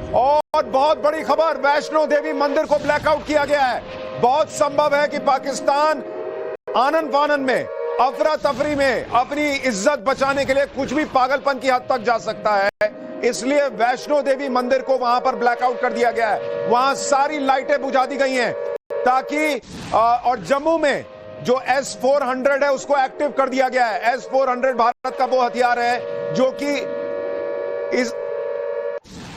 और बहुत बड़ी खबर, वैष्णो देवी मंदिर को ब्लैकआउट किया गया है। बहुत संभव है कि पाकिस्तान आनन फानन में, अफरा तफरी में अपनी इज्जत बचाने के लिए कुछ भी पागलपन की हद तक जा सकता है। इसलिए वैष्णो देवी मंदिर को वहां पर ब्लैकआउट कर दिया गया है। वहां सारी लाइटें बुझा दी गई हैं ताकि और जम्मू में जो S-400 है उसको एक्टिव कर दिया गया है। S-400 भारत का वो हथियार है जो कि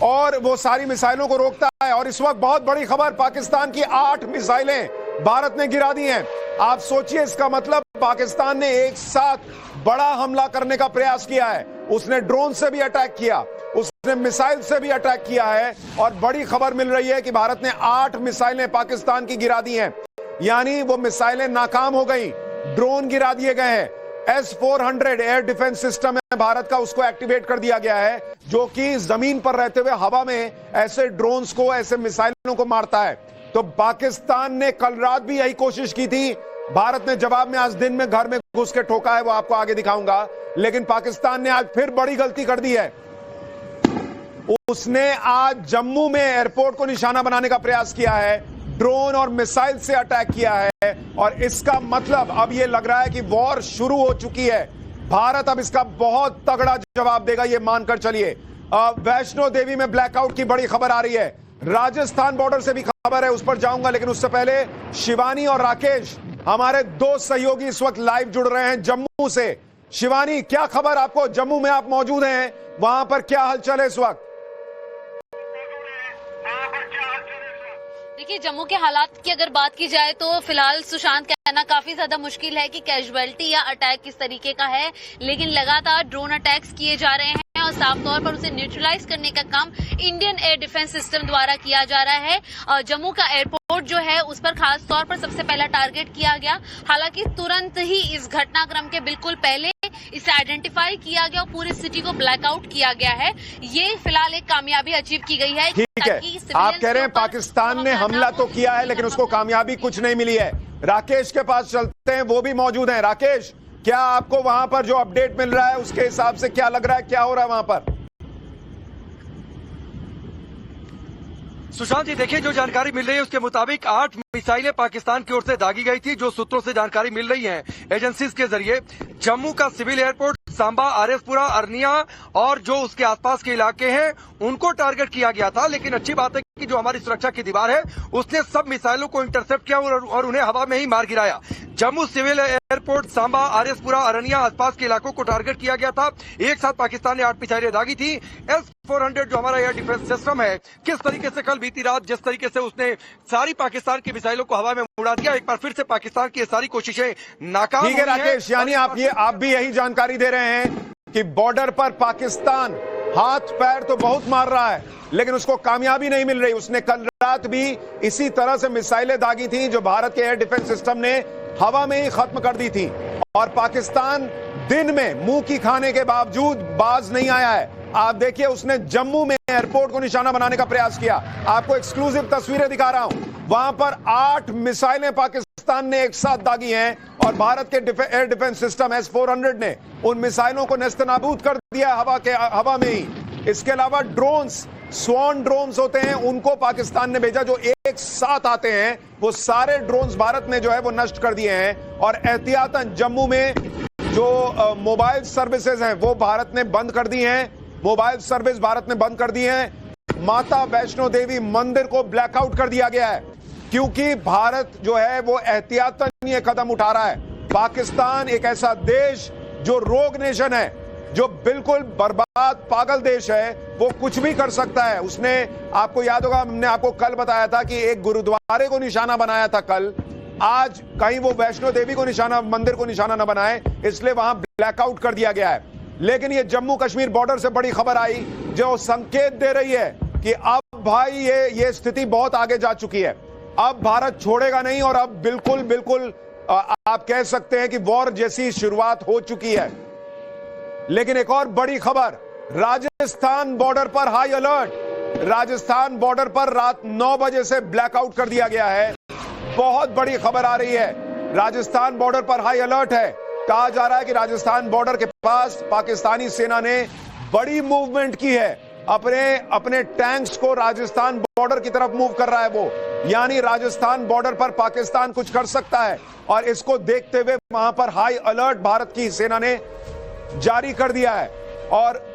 और वो सारी मिसाइलों को रोकता है। और इस वक्त बहुत बड़ी खबर, पाकिस्तान की 8 मिसाइलें भारत ने गिरा दी हैं। आप सोचिए, इसका मतलब पाकिस्तान ने एक साथ बड़ा हमला करने का प्रयास किया है। उसने ड्रोन से भी अटैक किया, उसने मिसाइल से भी अटैक किया है। और बड़ी खबर मिल रही है कि भारत ने 8 मिसाइलें पाकिस्तान की गिरा दी हैं, यानी वो मिसाइलें नाकाम हो गई, ड्रोन गिरा दिए गए हैं। S-400 एयर डिफेंस सिस्टम है भारत का, उसको एक्टिवेट कर दिया गया है, जो कि जमीन पर रहते हुए हवा में ऐसे ड्रोन्स को, ऐसे मिसाइलों को मारता है। तो पाकिस्तान ने कल रात भी यही कोशिश की थी, भारत ने जवाब में आज दिन में घर में घुस के ठोका है, वो आपको आगे दिखाऊंगा। लेकिन पाकिस्तान ने आज फिर बड़ी गलती कर दी है। उसने आज जम्मू में एयरपोर्ट को निशाना बनाने का प्रयास किया है, ड्रोन और मिसाइल से अटैक किया है। और इसका मतलब अब यह लग रहा है कि वॉर शुरू हो चुकी है। भारत अब इसका बहुत तगड़ा जवाब देगा, यह मानकर चलिए। वैष्णो देवी में ब्लैकआउट की बड़ी खबर आ रही है। राजस्थान बॉर्डर से भी खबर है, उस पर जाऊंगा, लेकिन उससे पहले शिवानी और राकेश, हमारे 2 सहयोगी इस वक्त लाइव जुड़ रहे हैं जम्मू से। शिवानी, क्या खबर आपको? जम्मू में आप मौजूद हैं, वहां पर क्या हलचल है इस वक्त? देखिए, जम्मू के हालात की अगर बात की जाए तो फिलहाल सुशांत कहना काफी ज्यादा मुश्किल है कि कैजुअलिटी या अटैक किस तरीके का है, लेकिन लगातार ड्रोन अटैक्स किए जा रहे हैं और साफ तौर पर उसे न्यूट्रलाइज करने का काम इंडियन एयर डिफेंस सिस्टम द्वारा किया जा रहा है। और जम्मू का एयरपोर्ट जो है उस पर खास तौर पर सबसे पहला टारगेट किया गया। हालांकि तुरंत ही इस घटनाक्रम के बिल्कुल पहले इसे आइडेंटिफाई किया गया और पूरी सिटी को ब्लैकआउट किया गया है। ये फिलहाल एक कामयाबी अचीव की गई है। ठीक है, आप कह रहे हैं पाकिस्तान ने हमला तो किया है लेकिन उसको कामयाबी कुछ नहीं मिली है। राकेश के पास चलते हैं, वो भी मौजूद हैं। राकेश, क्या आपको वहां पर जो अपडेट मिल रहा है उसके हिसाब से क्या लग रहा है, क्या हो रहा है वहां पर? सुशांत जी, देखिए, जो जानकारी मिल रही है उसके मुताबिक 8 मिसाइलें पाकिस्तान की ओर से दागी गई थी। जो सूत्रों से जानकारी मिल रही है एजेंसीज के जरिए, जम्मू का सिविल एयरपोर्ट, सांबा, आरएसपुरा, अरनिया और जो उसके आसपास के इलाके हैं उनको टारगेट किया गया था। लेकिन अच्छी बात है कि जो हमारी सुरक्षा की दीवार है उसने सब मिसाइलों को इंटरसेप्ट किया और उन्हें हवा में ही मार गिराया। जम्मू सिविल एयरपोर्ट, सांबा, आरएसपुरा, अरनिया आसपास के इलाकों को टारगेट किया गया था। एक साथ पाकिस्तान ने 8 मिसाइलें दागी थी। S-400 जो हमारा एयर डिफेंस सिस्टम है, किस तरीके से कल बीती रात जिस तरीके से उसने सारी पाकिस्तान की मिसाइलों को हवा में उड़ा दिया, एक बार फिर से पाकिस्तान की सारी कोशिशें नाकाम हुई हैं। ठीक है राकेश, यानी आप भी यही जानकारी दे रहे हैं कि बॉर्डर पर पाकिस्तान हाथ पैर तो बहुत मार रहा है लेकिन उसको कामयाबी नहीं मिल रही। उसने कल रात भी इसी तरह से मिसाइलें दागी थी जो भारत के एयर डिफेंस सिस्टम ने हवा में ही खत्म कर दी थी। और पाकिस्तान दिन में मुंह की खाने के बावजूद बाज नहीं आया है। आप देखिए, उसने जम्मू में एयरपोर्ट को निशाना बनाने का प्रयास किया। आपको एक्सक्लूसिव तस्वीरें दिखा रहा हूं, वहां पर 8 मिसाइलें पाकिस्तान ने एक साथ दागी हैं और भारत के एयर डिफेंस सिस्टम S-400 ने उन मिसाइलों को नेस्तनाबूद कर दिया हवा में ही। इसके अलावा ड्रोन्स, स्वॉन ड्रोन्स होते हैं, उनको पाकिस्तान ने भेजा जो एक साथ आते हैं। वो सारे ड्रोन्स भारत ने जो है वो नष्ट कर दिए हैं। और एहतियातन जम्मू में जो मोबाइल सर्विसेज हैं वो भारत ने बंद कर दी हैं। मोबाइल सर्विस भारत ने बंद कर दी है। माता वैष्णो देवी मंदिर को ब्लैकआउट कर दिया गया है क्योंकि भारत जो है वो एहतियातन ये कदम उठा रहा है। पाकिस्तान एक ऐसा देश जो रोग नेशन है, जो बिल्कुल बर्बाद पागल देश है, वो कुछ भी कर सकता है। उसने, आपको याद होगा, हमने आपको कल बताया था कि एक गुरुद्वारे को निशाना बनाया था कल। आज कहीं वो वैष्णो देवी को निशाना, मंदिर को निशाना न बनाए, इसलिए वहां ब्लैकआउट कर दिया गया है। लेकिन ये जम्मू कश्मीर बॉर्डर से बड़ी खबर आई जो संकेत दे रही है कि अब भाई ये स्थिति बहुत आगे जा चुकी है। अब भारत छोड़ेगा नहीं और अब बिल्कुल आप कह सकते हैं कि वॉर जैसी शुरुआत हो चुकी है। लेकिन एक और बड़ी खबर, राजस्थान बॉर्डर पर हाई अलर्ट। राजस्थान बॉर्डर पर रात 9 बजे से ब्लैकआउट कर दिया गया है। बहुत बड़ी खबर आ रही है, राजस्थान बॉर्डर पर हाई अलर्ट है। कहा जा रहा है कि राजस्थान बॉर्डर के पास पाकिस्तानी सेना ने बड़ी मूवमेंट की है। अपने टैंक्स को राजस्थान बॉर्डर की तरफ मूव कर रहा है वो, यानी राजस्थान बॉर्डर पर पाकिस्तान कुछ कर सकता है, और इसको देखते हुए वहां पर हाई अलर्ट भारत की सेना ने जारी कर दिया है। और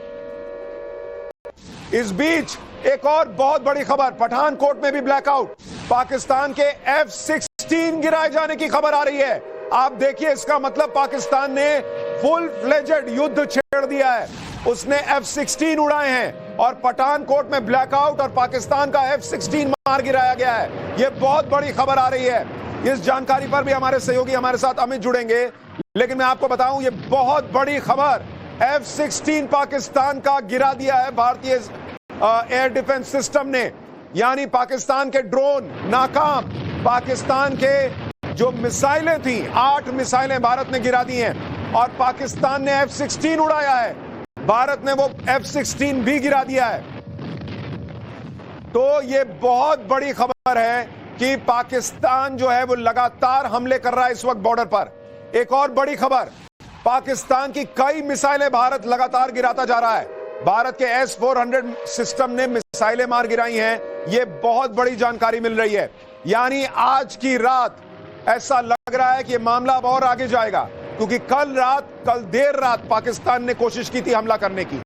इस बीच एक और बहुत बड़ी खबर, पठानकोट में भी ब्लैकआउट, पाकिस्तान के F-16 गिराए जाने की खबर आ रही है। आप देखिए, इसका मतलब पाकिस्तान ने फुल फ्लेजेड युद्ध छेड़ दिया है, उसने F-16 उड़ाए हैं और पठानकोट में ब्लैकआउट और पाकिस्तान का F-16 मार गिराया गया है। यह बहुत बड़ी खबर आ रही है। इस जानकारी पर भी हमारे सहयोगी हमारे साथ अमित जुड़ेंगे, लेकिन मैं आपको बताऊं, यह बहुत बड़ी खबर, F-16 पाकिस्तान का गिरा दिया है भारतीय एयर डिफेंस सिस्टम ने, यानी पाकिस्तान के ड्रोन नाकाम, पाकिस्तान के जो मिसाइलें थी, 8 मिसाइलें भारत ने गिरा दी हैं, और पाकिस्तान ने F-16 उड़ाया है, भारत ने वो F-16 भी गिरा दिया है। तो ये बहुत बड़ी खबर है कि पाकिस्तान जो है वो लगातार हमले कर रहा है इस वक्त बॉर्डर पर। एक और बड़ी खबर, पाकिस्तान की कई मिसाइलें भारत लगातार गिराता जा रहा है। भारत के S-400 सिस्टम ने मिसाइलें मार गिराई हैं, यह बहुत बड़ी जानकारी मिल रही है। यानी आज की रात ऐसा लग रहा है कि मामला अब और आगे जाएगा, क्योंकि कल देर रात पाकिस्तान ने कोशिश की थी हमला करने की।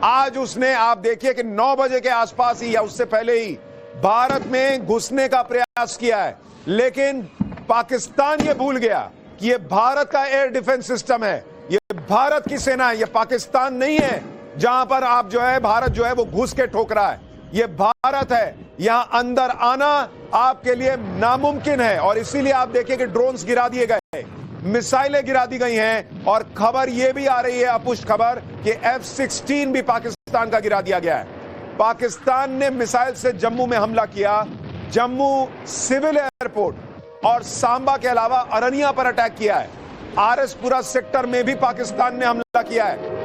आज उसने, आप देखिए कि 9 बजे के आसपास ही या उससे पहले ही भारत में घुसने का प्रयास किया है, लेकिन पाकिस्तान ये भूल गया कि ये भारत का एयर डिफेंस सिस्टम है, ये भारत की सेना है, ये पाकिस्तान नहीं है जहां पर आप जो है भारत जो है वो घुस के ठोक रहा है। ये भारत है, यहां अंदर आना आपके लिए नामुमकिन है, और इसीलिए आप देखिए कि ड्रोन्स गिरा दिए गए, मिसाइलें गिरा दी गई हैं, और खबर यह भी आ रही है, अपुष्ट खबर, कि F-16 भी पाकिस्तान का गिरा दिया गया है। पाकिस्तान ने मिसाइल से जम्मू में हमला किया, जम्मू सिविल एयरपोर्ट और सांबा के अलावा अरनिया पर अटैक किया है, आरएसपुरा सेक्टर में भी पाकिस्तान ने हमला किया है।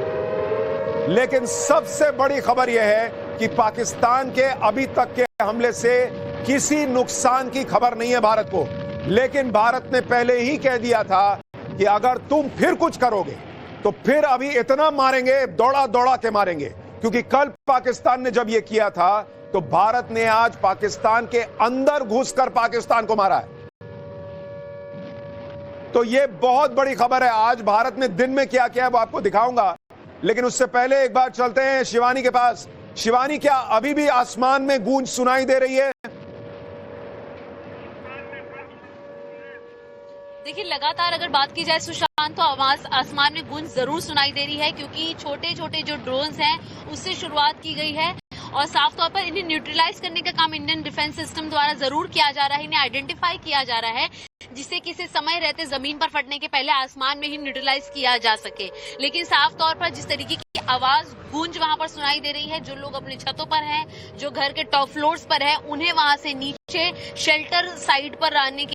लेकिन सबसे बड़ी खबर यह है कि पाकिस्तान के अभी तक के हमले से किसी नुकसान की खबर नहीं है भारत को, लेकिन भारत ने पहले ही कह दिया था कि अगर तुम फिर कुछ करोगे तो फिर अभी इतना मारेंगे, दौड़ा दौड़ा के मारेंगे। क्योंकि कल पाकिस्तान ने जब यह किया था तो भारत ने आज पाकिस्तान के अंदर घुसकर पाकिस्तान को मारा है। तो यह बहुत बड़ी खबर है। आज भारत ने दिन में क्या किया है वो आपको दिखाऊंगा, लेकिन उससे पहले एक बार चलते हैं शिवानी के पास। शिवानी, क्या अभी भी आसमान में गूंज सुनाई दे रही है? देखिए, लगातार अगर बात की जाए सुशांत, तो आसमान में गूंज जरूर सुनाई दे रही है, क्योंकि छोटे छोटे जो ड्रोन्स हैं उससे शुरुआत की गई है, और साफ तौर पर इन्हें न्यूट्रलाइज करने का काम इंडियन डिफेंस सिस्टम द्वारा जरूर किया जा रहा है, इन्हें आइडेंटिफाई किया जा रहा है, जिससे किसी समय रहते जमीन पर फटने के पहले आसमान में ही न्यूट्रलाइज किया जा सके। लेकिन साफ तौर पर जिस तरीके की आवाज गूंज वहां पर सुनाई दे रही है, जो लोग अपने छतों पर हैं, जो घर के टॉप फ्लोर्स पर है, उन्हें वहां से नीचे शेल्टर साइड पर आने की